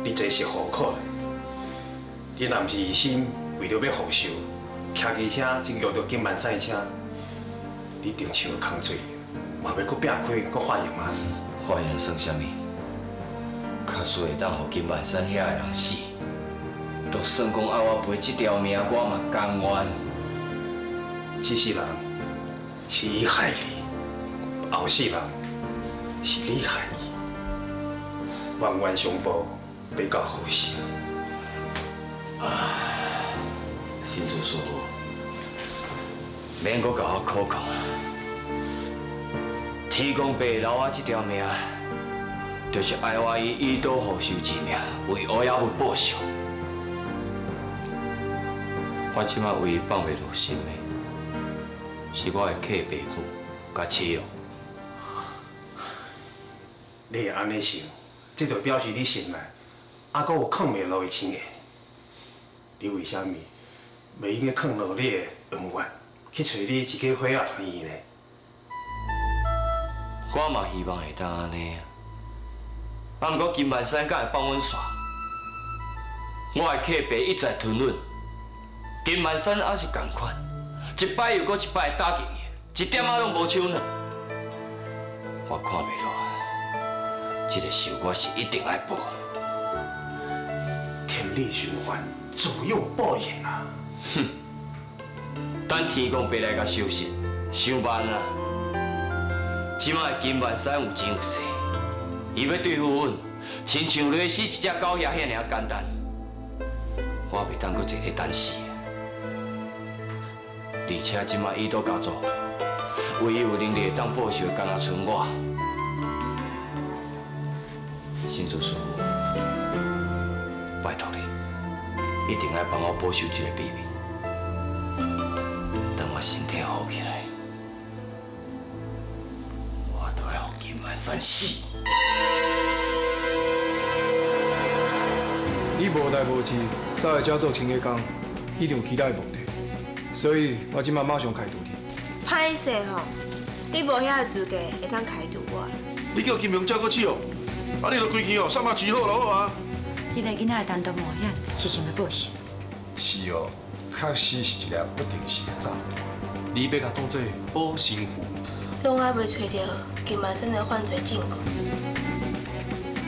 你这是何苦呢？你若不是一心为着要复仇，骑机车真叫着金万山的车，你顶像空嘴，嘛要搁拼开搁发言吗？发言算啥物？确实会当互金万山遐个人死，就算讲爱我赔这条命，我嘛甘愿。这世人是伊害你，后世人是你害伊，冤冤相报。要到何时？新主师傅，免阁甲我苦讲啊！天公伯留我这条命，就是爱我以以刀复仇之命，为乌鸦母报仇。我即马唯一放袂落心的，是我的客爸母甲妻儿。你会安尼想，这就表示你心内。还阁有藏袂落的情缘，你为虾米袂用个藏落你的恩怨，去找你一个伙仔团圆呢？我嘛希望会当安尼啊，不过金万山敢会放阮煞？我的客爸一再吞忍，金万山也是同款，一摆又搁一摆打击伊，一点仔拢无手软。我看袂落啊，这个仇我是一定爱报。天理循环，自有报应啊！哼，等天公伯来甲收拾，伤慢啊！即摆金万山有钱有势，伊要对付阮，亲像勒死一只狗遐尔简单。我袂当搁坐咧等死。而且即摆伊都家族，唯一有能力当报仇，敢若剩我。新主师傅。拜托你，一定要帮我保守这个秘密。等我身体好起来，我都要金万山死。你无代无志，走来这做清洁工，一定有其他的目的，所以我即马马上开除你。歹势吼，你无遐个资格会当开除我。你叫金明照顾起哦，啊你著规间哦，三马煮好就好啊。这个囡仔单独冒险，是想要报仇。是哦，确实是一粒不定时的炸弹。你要甲当做保身符，拢还未找到金万山的犯罪证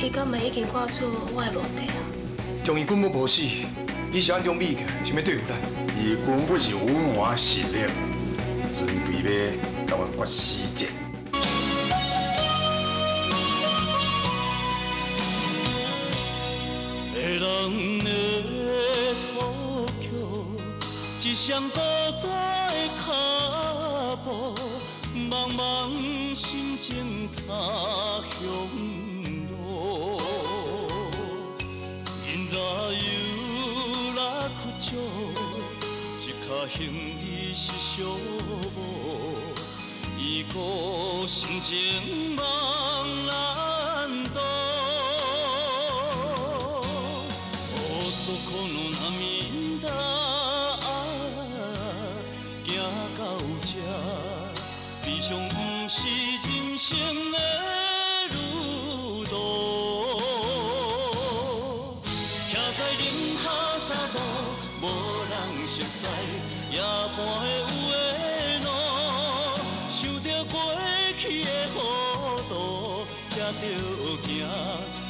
据，伊敢会已经看出我的目的啊？将伊根本无死，伊是暗中秘起来，想要对付咱。伊根本是武满势力，准备要甲我决死战。人的土桥，一双孤单的脚步，茫茫心情他乡路。因早有来苦酒，一颗幸伊是寂寞，伊个心情茫然度。この涙行到这。悲伤不是人生的路途，徛在零下3度，无人熟悉夜半的有的路，想着过去的糊涂，才着行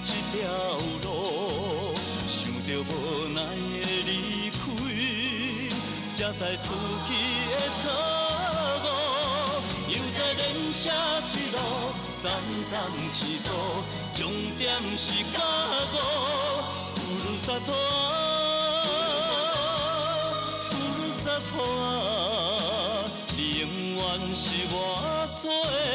这条路，想着无奈的离开，才知出去的错误。又在连写一路，站站起诉，终点是甲我呼噜萨托，呼噜萨托啊，你永远是我做的。